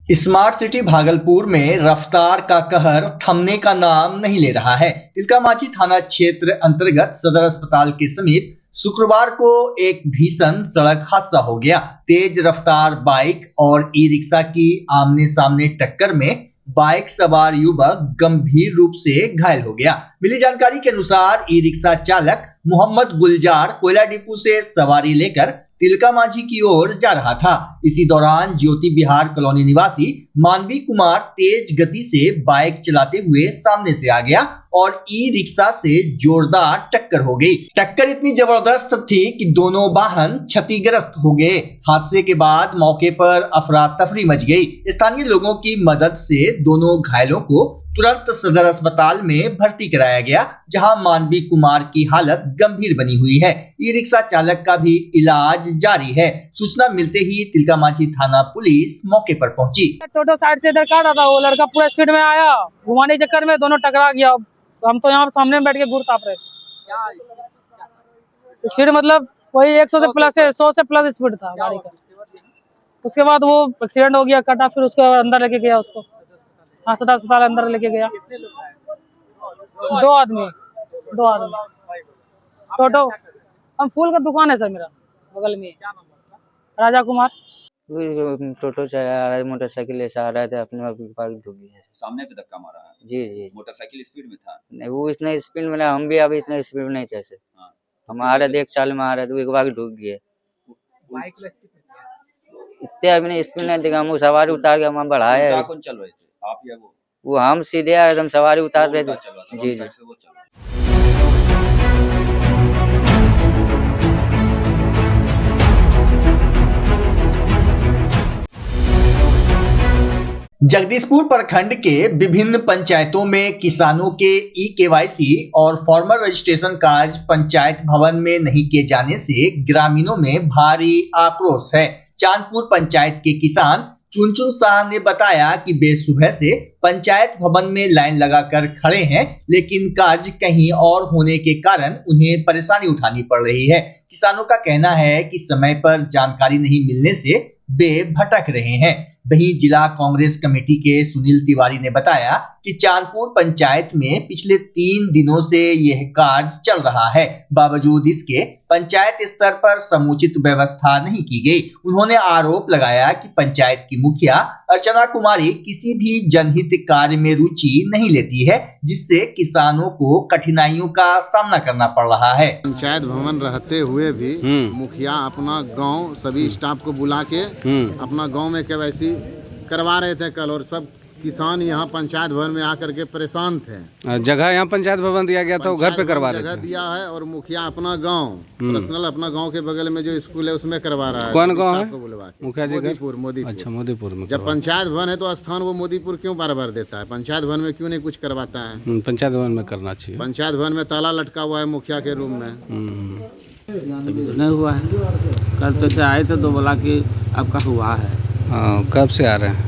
Smart city Bhagalpur में रफ्तार का कहर थमने का नाम नहीं ले रहा है। तिलकामांझी थाना क्षेत्र अंतर्गत सदर अस्पताल के समीप शुक्रवार को एक भीषण सड़क हादसा हो गया। तेज रफ्तार बाइक और ई रिक्शा की आमने सामने टक्कर में बाइक सवार युवक गंभीर रूप से घायल हो गया। मिली जानकारी के अनुसार ई रिक्शा चालक मोहम्मद गुलजार कोयला डिपो से सवारी लेकर तिलकामांझी की ओर जा रहा था। इसी दौरान ज्योति विहार कॉलोनी निवासी मानवी कुमार तेज गति से बाइक चलाते हुए सामने से आ गया और ई रिक्शा से जोरदार टक्कर हो गई। टक्कर इतनी जबरदस्त थी कि दोनों वाहन क्षतिग्रस्त हो गए। हादसे के बाद मौके पर अफरा तफरी मच गई। स्थानीय लोगों की मदद से दोनों घायलों को तुरंत सदर अस्पताल में भर्ती कराया गया, जहां मानवी कुमार की हालत गंभीर बनी हुई है। ई रिक्शा चालक का भी इलाज जारी है। सूचना मिलते ही तिलकामांझी थाना पुलिस मौके पर पहुंची। टोटो साइड से इधर का रहा था, वो लड़का पूरा स्पीड में आया, घुमाने के चक्कर में दोनों टकरा गया। हम तो यहाँ सामने में बैठ के घूर ताप रहे। स्पीड मतलब वही 100 से प्लस है, 100 से प्लस स्पीड था गाड़ी का। उसके बाद वो एक्सीडेंट हो गया, कटा, फिर उसके अंदर लेके गया उसको। हाँ, सदर अस्पताल अंदर लेके गया। दो आदमी टोटो। हम फूल का दुकान है सर, मेरा बगल में राजा कुमार। टोटो से आ रहा है, मोटरसाइकिल ऐसा आ रहा था, अपने आप बाइक ढूंढी है। सामने से धक्का मारा है? जी। मोटरसाइकिल स्पीड में था? नहीं, वो इतना स्पीड में, हम भी अभी इतना स्पीड में नहीं थे। हाँ। हम आ रहे थे, एक चाल में आ रहे थे, एक बाइक ढूंढ गए। इतने अभी नहीं स्पीड नहीं देखा, हम सवारी उतार के हम बढ़ाया। कौन चल रहे थे, आप या वो हम सीधे एकदम सवारी उतार रहे थे। जी। जगदीशपुर प्रखंड के विभिन्न पंचायतों में किसानों के ई-केवाईसी और फॉर्मल रजिस्ट्रेशन कार्य पंचायत भवन में नहीं किए जाने से ग्रामीणों में भारी आक्रोश है। चांदपुर पंचायत के किसान चुनचुन शाह ने बताया कि वे सुबह से पंचायत भवन में लाइन लगाकर खड़े हैं, लेकिन कार्य कहीं और होने के कारण उन्हें परेशानी उठानी पड़ रही है। किसानों का कहना है कि समय पर जानकारी नहीं मिलने से वे भटक रहे हैं। वहीं जिला कांग्रेस कमेटी के सुनील तिवारी ने बताया कि चांदपुर पंचायत में पिछले 3 दिनों से यह कार्य चल रहा है, बावजूद इसके पंचायत स्तर पर समुचित व्यवस्था नहीं की गई। उन्होंने आरोप लगाया कि पंचायत की मुखिया अर्चना कुमारी किसी भी जनहित कार्य में रुचि नहीं लेती है, जिससे किसानों को कठिनाइयों का सामना करना पड़ रहा है। पंचायत भवन रहते हुए भी मुखिया अपना गांव सभी स्टाफ को बुला के अपना गांव में केवाईसी करवा रहे थे कल, और सब किसान यहाँ पंचायत भवन में आकर के परेशान थे। जगह यहाँ पंचायत भवन दिया गया था, वो घर पे करवा रहे थे। जगह दिया है और मुखिया अपना गांव पर्सनल अपना गांव के बगल में जो स्कूल है उसमें करवा रहा है। कौन गांव है? मुखिया जी मोदीपुर। अच्छा, मोदीपुर में। जब पंचायत भवन है तो स्थान वो मोदीपुर क्यों बार बार देता है? पंचायत भवन में क्यों नहीं कुछ करवाता है? पंचायत भवन में करना चाहिए। पंचायत भवन में ताला लटका हुआ है मुखिया के रूम में। अभी तो नहीं हुआ है। कल तो से आए थे तो बोला कि आपका हुआ है। कब से आ रहे हैं?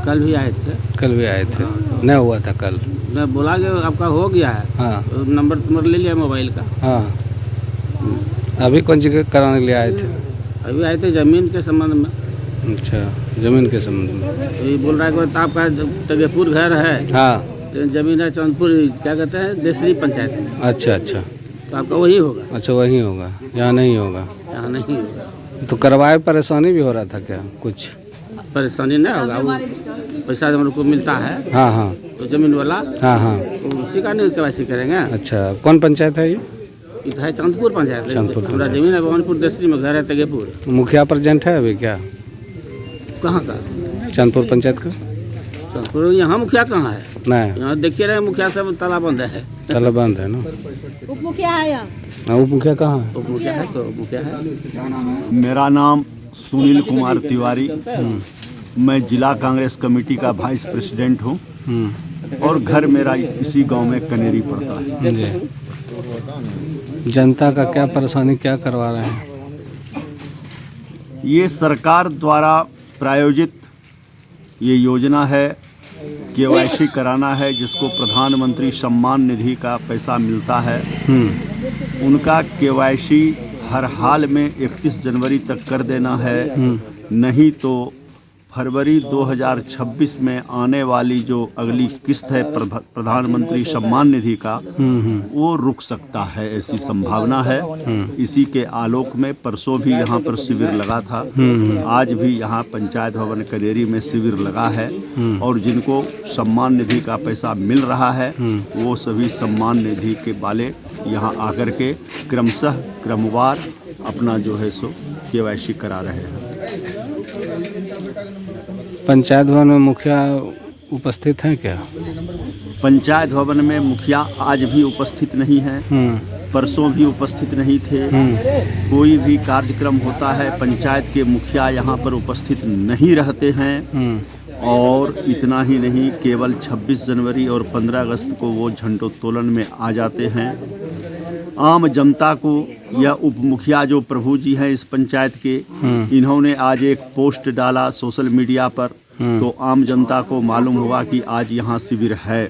कल भी आए थे। नहीं हुआ था कल। मैं बोला कि आपका हो गया है। हाँ। तो नंबर ले लिया मोबाइल का। हाँ। अभी कौन जगह कराने के लिए आए थे? अभी आए थे जमीन के संबंध में। अच्छा, जमीन के संबंध में। तो ये बोल रहा है कि आपका तगेपुर घर है। हाँ। जमीन है चांदपुर, क्या कहते हैं, देसरी पंचायत में। अच्छा। तो आपका वही होगा? अच्छा, वही होगा, यहाँ नहीं होगा। यहाँ नहीं होगा तो करवाए, परेशानी भी हो रहा था क्या? कुछ परेशानी नहीं होगा, वो पैसा हम लोग को मिलता है। हाँ। तो जमीन वाला। हाँ। तो उसी का नहीं केवाईसी करेंगे। अच्छा, कौन पंचायत है ये? है चांदपुर पंचायत। हमारा जमीन है भवानीपुर देसरी में, घर है तगेपुर। मुखिया प्रेजेंट है अभी क्या? कहाँ का? चांदपुर पंचायत का। चांदपुर यहाँ मुखिया कहाँ है? नहीं, यहाँ देखते रहे मुखिया सब ताला बंद है। ताला बंद है ना। उप मुखिया है यहाँ। उप मुखिया कहाँ है? उप मुखिया है तो मुखिया है। मेरा नाम सुनील कुमार तिवारी, मैं जिला कांग्रेस कमेटी का वाइस प्रेसिडेंट हूँ और घर मेरा इसी गांव में कनेरी पड़ता है। जनता का क्या परेशानी, क्या करवा रहे हैं? ये सरकार द्वारा प्रायोजित ये योजना है, केवाईसी कराना है, जिसको प्रधानमंत्री सम्मान निधि का पैसा मिलता है। उनका केवाईसी हर हाल में 31 जनवरी तक कर देना है, नहीं तो फरवरी 2026 में आने वाली जो अगली किस्त है प्रधानमंत्री सम्मान निधि का, वो रुक सकता है, ऐसी संभावना है। इसी के आलोक में परसों भी यहाँ पर शिविर लगा था, आज भी यहाँ पंचायत भवन कनेरी में शिविर लगा है, और जिनको सम्मान निधि का पैसा मिल रहा है वो सभी सम्मान निधि के वाले यहाँ आकर के क्रमशः क्रमवार अपना जो है सो KYC करा रहे हैं। पंचायत भवन में मुखिया उपस्थित हैं क्या? पंचायत भवन में मुखिया आज भी उपस्थित नहीं है, परसों भी उपस्थित नहीं थे। कोई भी कार्यक्रम होता है पंचायत के मुखिया यहाँ पर उपस्थित नहीं रहते हैं। और इतना ही नहीं, केवल 26 जनवरी और 15 अगस्त को वो झंडोत्तोलन में आ जाते हैं। आम जनता को या उप मुखिया जो प्रभु जी हैं इस पंचायत के, इन्होंने आज एक पोस्ट डाला सोशल मीडिया पर, तो आम जनता को मालूम हुआ कि आज यहाँ शिविर है।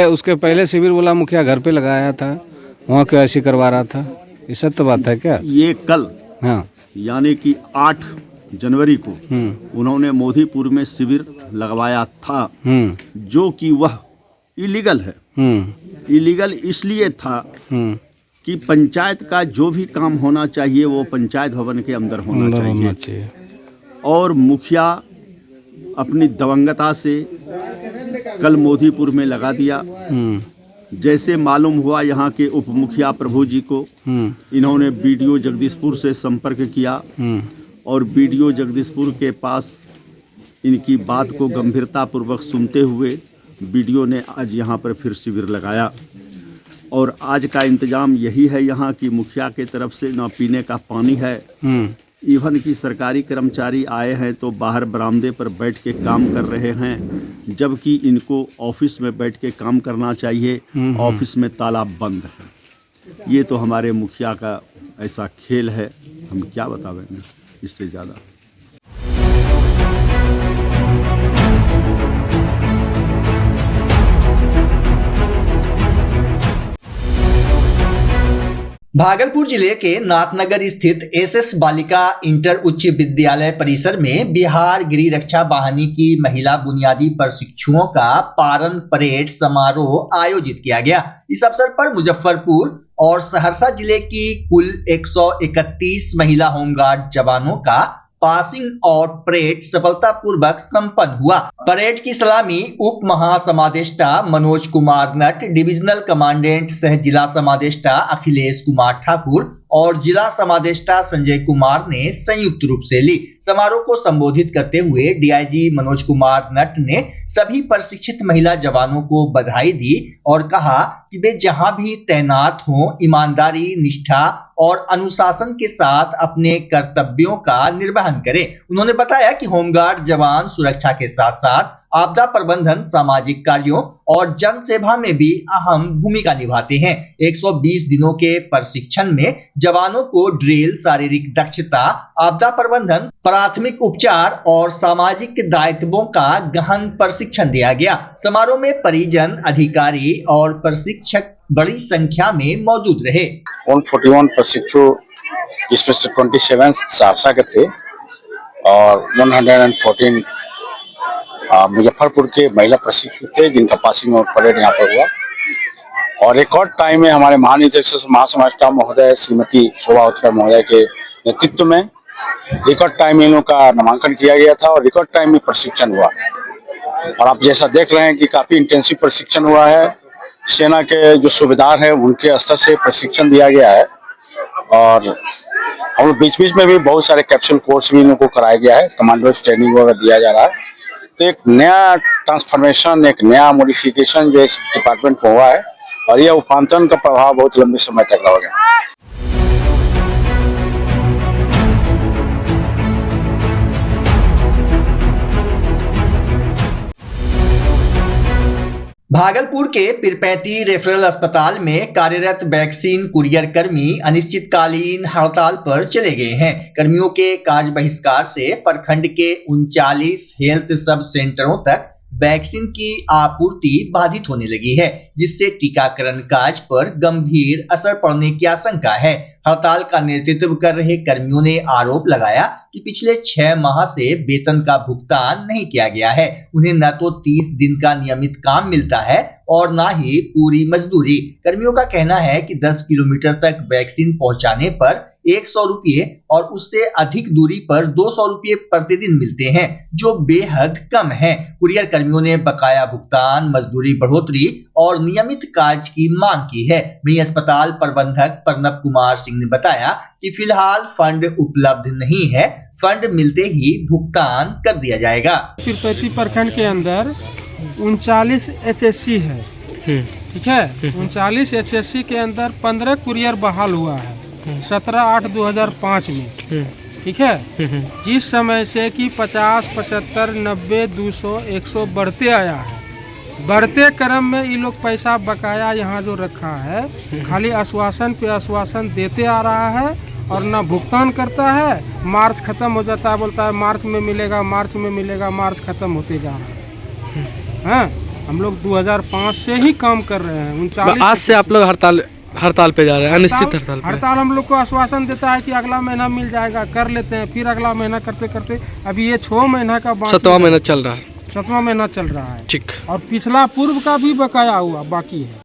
उसके पहले शिविर वाला मुखिया घर पे लगाया था, वहाँ KYC करवा रहा था, ये सब तो बात है क्या? ये कल यानी कि 8 जनवरी को उन्होंने मोदीपुर में शिविर लगवाया था, जो कि वह इलीगल है। इलीगल इसलिए था कि पंचायत का जो भी काम होना चाहिए वो पंचायत भवन के अंदर होना चाहिए। और मुखिया अपनी दबंगता से कल मोदीपुर में लगा दिया। जैसे मालूम हुआ यहाँ के उप मुखिया प्रभु जी को, इन्होंने BDO जगदीशपुर से संपर्क किया और BDO जगदीशपुर के पास इनकी बात को गंभीरतापूर्वक सुनते हुए BDO ने आज यहाँ पर फिर शिविर लगाया। और आज का इंतजाम यही है यहाँ की मुखिया के तरफ से न पीने का पानी है, इवन कि सरकारी कर्मचारी आए हैं तो बाहर बरामदे पर बैठ के काम कर रहे हैं, जबकि इनको ऑफिस में बैठ के काम करना चाहिए, ऑफिस में ताला बंद है। ये तो हमारे मुखिया का ऐसा खेल है, हम क्या बतावेंगे इससे ज़्यादा। भागलपुर जिले के नाथनगर स्थित SS बालिका इंटर उच्च विद्यालय परिसर में बिहार गिरी रक्षा वाहिनी की महिला बुनियादी प्रशिक्षुओं का पारण परेड समारोह आयोजित किया गया। इस अवसर पर मुजफ्फरपुर और सहरसा जिले की कुल 131 महिला होमगार्ड जवानों का पासिंग आउट परेड सफलतापूर्वक संपन्न हुआ। परेड की सलामी उप महासमादेष्टा मनोज कुमार नट, डिविजनल कमांडेंट सह जिला समादेष्टा अखिलेश कुमार ठाकुर और जिला समादेष्टा संजय कुमार ने संयुक्त रूप से ली। समारोह को संबोधित करते हुए DIG मनोज कुमार नट ने सभी प्रशिक्षित महिला जवानों को बधाई दी और कहा कि वे जहां भी तैनात हों, ईमानदारी, निष्ठा और अनुशासन के साथ अपने कर्तव्यों का निर्वहन करें। उन्होंने बताया कि होमगार्ड जवान सुरक्षा के साथ साथ आपदा प्रबंधन, सामाजिक कार्यों और जन सेवा में भी अहम भूमिका निभाते हैं। 120 दिनों के प्रशिक्षण में जवानों को ड्रिल, शारीरिक दक्षता, आपदा प्रबंधन, प्राथमिक उपचार और सामाजिक दायित्वों का गहन प्रशिक्षण दिया गया। समारोह में परिजन, अधिकारी और प्रशिक्षक बड़ी संख्या में मौजूद रहे। 141 प्रशिक्षु जिसमें से 27 सहरसा के थे और 114 मुजफ्फरपुर के महिला प्रशिक्षु थे, जिनका पासिंग आउट परेड यहाँ पर हुआ। और रिकॉर्ड टाइम में हमारे महानिदेशक महासमादेष्टा महोदय श्रीमती शोभा उत्कल महोदय के नेतृत्व में रिकॉर्ड टाइम में इन लोगों का नामांकन किया गया था और रिकॉर्ड टाइम में प्रशिक्षण हुआ। और आप जैसा देख रहे हैं कि काफी इंटेंसिव प्रशिक्षण हुआ है। सेना के जो सूबेदार हैं उनके स्तर से प्रशिक्षण दिया गया है और हम लोग बीच बीच में भी बहुत सारे कैप्सूल कोर्स भी इन लोगों को कराया गया है, कमांडोज ट्रेनिंग वगैरह दिया जा रहा है। तो एक नया ट्रांसफॉर्मेशन, एक नया मॉडिफिकेशन जो इस डिपार्टमेंट में हुआ है और यह उपांतरण का प्रभाव बहुत लंबे समय तक रहेगा। भागलपुर के पीरपैंती रेफरल अस्पताल में कार्यरत वैक्सीन कुरियर कर्मी अनिश्चितकालीन हड़ताल पर चले गए हैं। कर्मियों के कार्य बहिष्कार से प्रखंड के 39 हेल्थ सब सेंटरों तक वैक्सीन की आपूर्ति बाधित होने लगी है, जिससे टीकाकरण कार्य पर गंभीर असर पड़ने की आशंका है। हड़ताल का नेतृत्व कर रहे कर्मियों ने आरोप लगाया कि पिछले 6 माह से वेतन का भुगतान नहीं किया गया है। उन्हें न तो 30 दिन का नियमित काम मिलता है और न ही पूरी मजदूरी। कर्मियों का कहना है कि 10 किलोमीटर तक वैक्सीन पहुंचाने पर 100 रुपये और उससे अधिक दूरी पर 200 रुपये प्रतिदिन मिलते हैं, जो बेहद कम है। कुरियर कर्मियों ने बकाया भुगतान, मजदूरी बढ़ोतरी और नियमित कार्य की मांग की है। वहीं अस्पताल प्रबंधक प्रणब कुमार सिंह ने बताया कि फिलहाल फंड उपलब्ध नहीं है, फंड मिलते ही भुगतान कर दिया जाएगा। पीरपैंती प्रखंड के अंदर 39 HSC है, ठीक है। 39 HSC के अंदर 15 कुरियर बहाल हुआ है 17/8/2005 में, ठीक है। जिस समय से कि 50, 75, 90, 200, 100 बढ़ते आया है। बढ़ते क्रम में ये लोग पैसा बकाया यहाँ जो रखा है, खाली आश्वासन पे आश्वासन देते आ रहा है और ना भुगतान करता है। मार्च खत्म हो जाता है, बोलता है मार्च में मिलेगा, मार्च में मिलेगा, मार्च खत्म होते जा रहा है। हाँ, हम लोग 2005 से ही काम कर रहे हैं। 39 आज से आप लोग हड़ताल पे जा रहे हैं, अनिश्चित हड़ताल पे। हड़ताल हम लोग को आश्वासन देता है कि अगला महीना मिल जाएगा, कर लेते हैं, फिर अगला महीना करते करते अभी ये 6 महीना का 7वां महीना चल रहा है। 7वां महीना चल रहा है, ठीक। और पिछला पूर्व का भी बकाया हुआ बाकी है।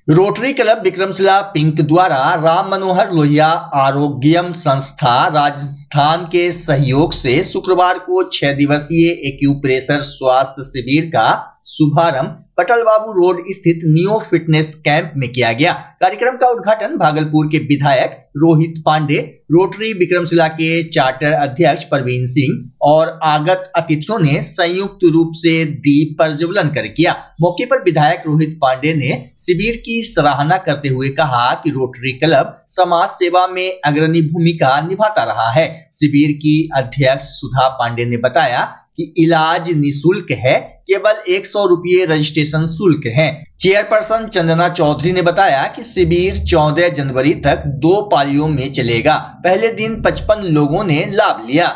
रोटरी क्लब विक्रमशिला पिंक द्वारा राम मनोहर लोहिया आरोग्यम संस्था राजस्थान के सहयोग से शुक्रवार को 6 दिवसीय एक्यूप्रेशर स्वास्थ्य शिविर का शुभारंभ पटल बाबू रोड स्थित नियो फिटनेस कैंप में किया गया। कार्यक्रम का उद्घाटन भागलपुर के विधायक रोहित पांडे, रोटरी विक्रमशिला के चार्टर अध्यक्ष प्रवीण सिंह और आगत अतिथियों ने संयुक्त रूप से दीप प्रज्वलन कर किया। मौके पर विधायक रोहित पांडे ने शिविर की सराहना करते हुए कहा कि रोटरी क्लब समाज सेवा में अग्रणी भूमिका निभाता रहा है। शिविर की अध्यक्ष सुधा पांडे ने बताया कि इलाज निःशुल्क है, केवल 100 रुपये रजिस्ट्रेशन शुल्क है। चेयरपर्सन चंदना चौधरी ने बताया कि शिविर 14 जनवरी तक 2 पालियों में चलेगा। पहले दिन 55 लोगों ने लाभ लिया।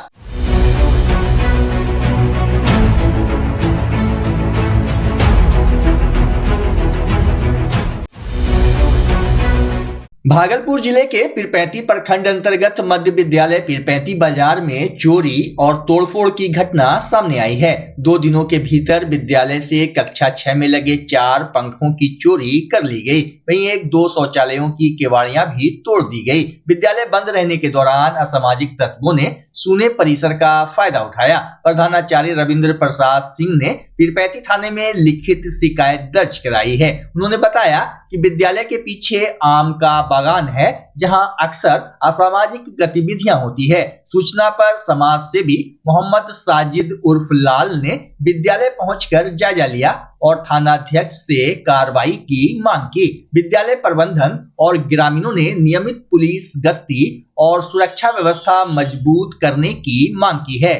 भागलपुर जिले के पीरपैंती प्रखंड अंतर्गत मध्य विद्यालय पीरपैंती बाजार में चोरी और तोड़फोड़ की घटना सामने आई है। 2 दिनों के भीतर विद्यालय से कक्षा 6 में लगे 4 पंखों की चोरी कर ली गई। वहीं 2 शौचालयों की केवाड़ियां भी तोड़ दी गई। विद्यालय बंद रहने के दौरान असामाजिक तत्वों ने सूने परिसर का फायदा उठाया। प्रधानाचार्य रविंद्र प्रसाद सिंह ने पीरपैंती थाने में लिखित शिकायत दर्ज कराई है। उन्होंने बताया कि विद्यालय के पीछे आम का बागान है, जहां अक्सर असामाजिक गतिविधियां होती है। सूचना पर समाज सेवी मोहम्मद साजिद उर्फ लाल ने विद्यालय पहुंचकर जायजा लिया और थानाध्यक्ष से कार्रवाई की मांग की। विद्यालय प्रबंधन और ग्रामीणों ने नियमित पुलिस गश्ती और सुरक्षा व्यवस्था मजबूत करने की मांग की है।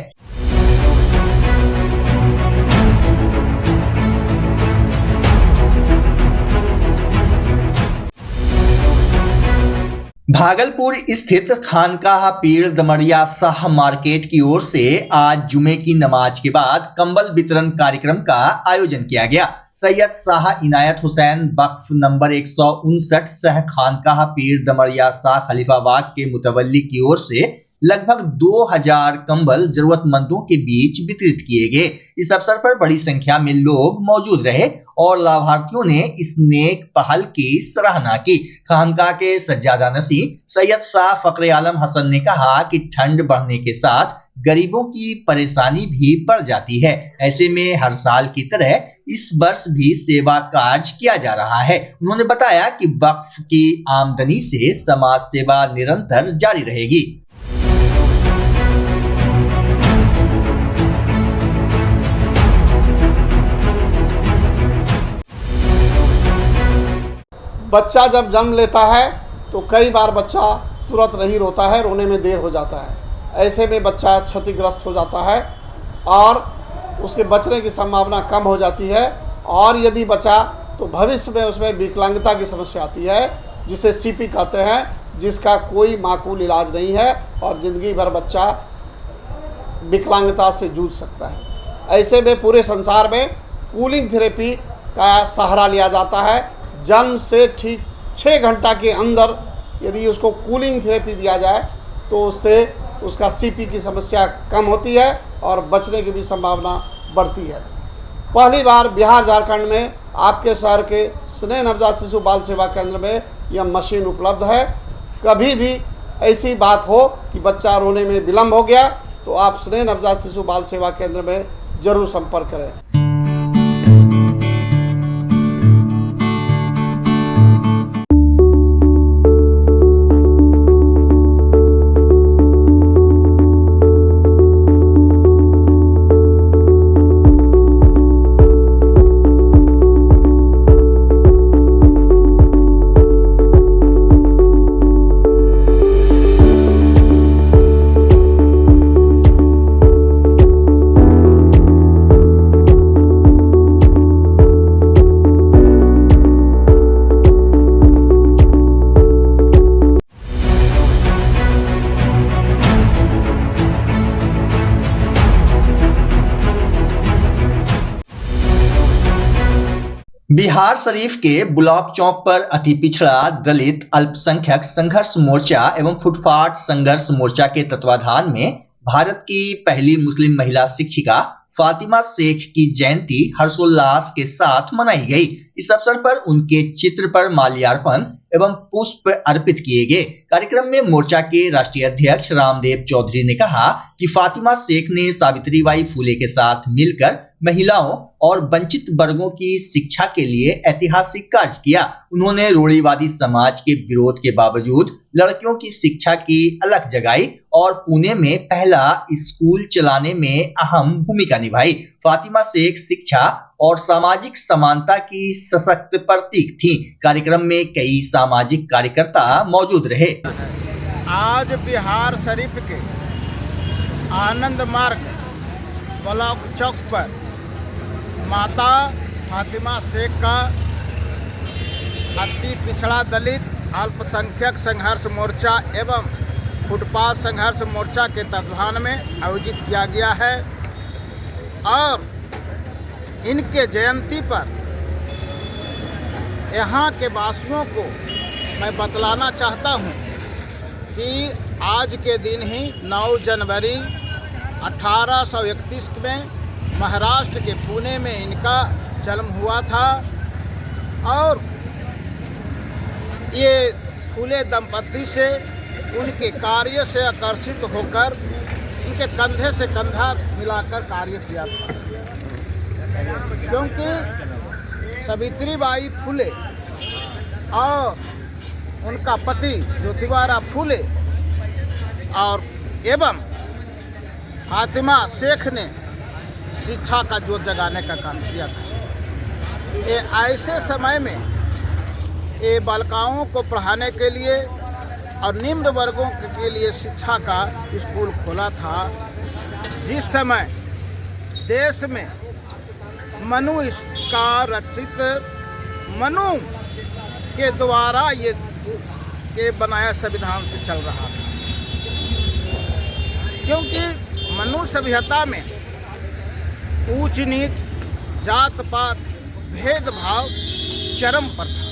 भागलपुर स्थित खानकाह पीर दमरिया शाह मार्केट की ओर से आज जुमे की नमाज के बाद कंबल वितरण कार्यक्रम का आयोजन किया गया। सैयद शाह इनायत हुसैन वक्फ नंबर 159 सह खानकाह पीर दमरिया शाह खलीफाबाद के मुतवल्ली की ओर से लगभग 2000 कंबल जरूरतमंदों के बीच वितरित किए गए। इस अवसर पर बड़ी संख्या में लोग मौजूद रहे और लाभार्थियों ने इस नेक पहल की सराहना की। खानका के सज्जादा नसी सैयद शाह फखरे आलम हसन ने कहा कि ठंड बढ़ने के साथ गरीबों की परेशानी भी बढ़ जाती है। ऐसे में हर साल की तरह इस वर्ष भी सेवा कार्य किया जा रहा है। उन्होंने बताया कि वक्फ की आमदनी से समाज सेवा निरंतर जारी रहेगी। बच्चा जब जन्म लेता है तो कई बार बच्चा तुरंत नहीं रोता है, रोने में देर हो जाता है। ऐसे में बच्चा क्षतिग्रस्त हो जाता है और उसके बचने की संभावना कम हो जाती है, और यदि बचा तो भविष्य में उसमें विकलांगता की समस्या आती है, जिसे सीपी कहते हैं, जिसका कोई माकूल इलाज नहीं है और ज़िंदगी भर बच्चा विकलांगता से जूझ सकता है। ऐसे में पूरे संसार में कूलिंग थेरेपी का सहारा लिया जाता है। जन्म से ठीक 6 घंटा के अंदर यदि उसको कूलिंग थेरेपी दिया जाए तो उससे उसका सीपी की समस्या कम होती है और बचने की भी संभावना बढ़ती है। पहली बार बिहार झारखंड में आपके शहर के स्नेह नवजात शिशु बाल सेवा केंद्र में यह मशीन उपलब्ध है। कभी भी ऐसी बात हो कि बच्चा रोने में विलम्ब हो गया तो आप स्नेह नवजात शिशु बाल सेवा केंद्र में जरूर संपर्क करें। बिहार शरीफ के ब्लॉक चौक पर अति पिछड़ा दलित अल्पसंख्यक संघर्ष मोर्चा एवं फुटपाथ संघर्ष मोर्चा के तत्वाधान में भारत की पहली मुस्लिम महिला शिक्षिका फातिमा शेख की जयंती हर्षोल्लास के साथ मनाई गई। इस अवसर पर उनके चित्र पर माल्यार्पण एवं पुष्प अर्पित किए गए। कार्यक्रम में मोर्चा के राष्ट्रीय अध्यक्ष रामदेव चौधरी ने कहा कि फातिमा शेख ने सावित्रीबाई फुले के साथ मिलकर महिलाओं और वंचित वर्गों की शिक्षा के लिए ऐतिहासिक कार्य किया। उन्होंने रूढ़िवादी समाज के विरोध के बावजूद लड़कियों की शिक्षा की अलख जगाई और पुणे में पहला स्कूल चलाने में अहम भूमिका निभाई। फातिमा शेख शिक्षा और सामाजिक समानता की सशक्त प्रतीक थी। कार्यक्रम में कई सामाजिक कार्यकर्ता मौजूद रहे। आज बिहार शरीफ के आनंद मार्ग ब्लॉक चौक पर माता फातिमा शेख का अति पिछड़ा दलित अल्पसंख्यक संघर्ष मोर्चा एवं फुटपाथ संघर्ष मोर्चा के तत्वाधान में आयोजित किया गया है और इनके जयंती पर यहाँ के वासियों को मैं बतलाना चाहता हूँ कि आज के दिन ही 9 जनवरी 1831 में महाराष्ट्र के पुणे में इनका जन्म हुआ था और ये फुले दंपति से उनके कार्य से आकर्षित होकर उनके कंधे से कंधा मिलाकर कार्य किया था, क्योंकि सावित्रीबाई फुले और उनका पति ज्योतिबा फुले और एवं फातिमा शेख ने शिक्षा का जोत जगाने का काम किया था। ये ऐसे समय में ये बालिकाओं को पढ़ाने के लिए और निम्न वर्गों के लिए शिक्षा का स्कूल खोला था। जिस समय देश में मनु का रचित मनु के द्वारा ये बनाया संविधान से चल रहा था, क्योंकि मनु सभ्यता में ऊंच नीच जात पात भेदभाव चरम पर था।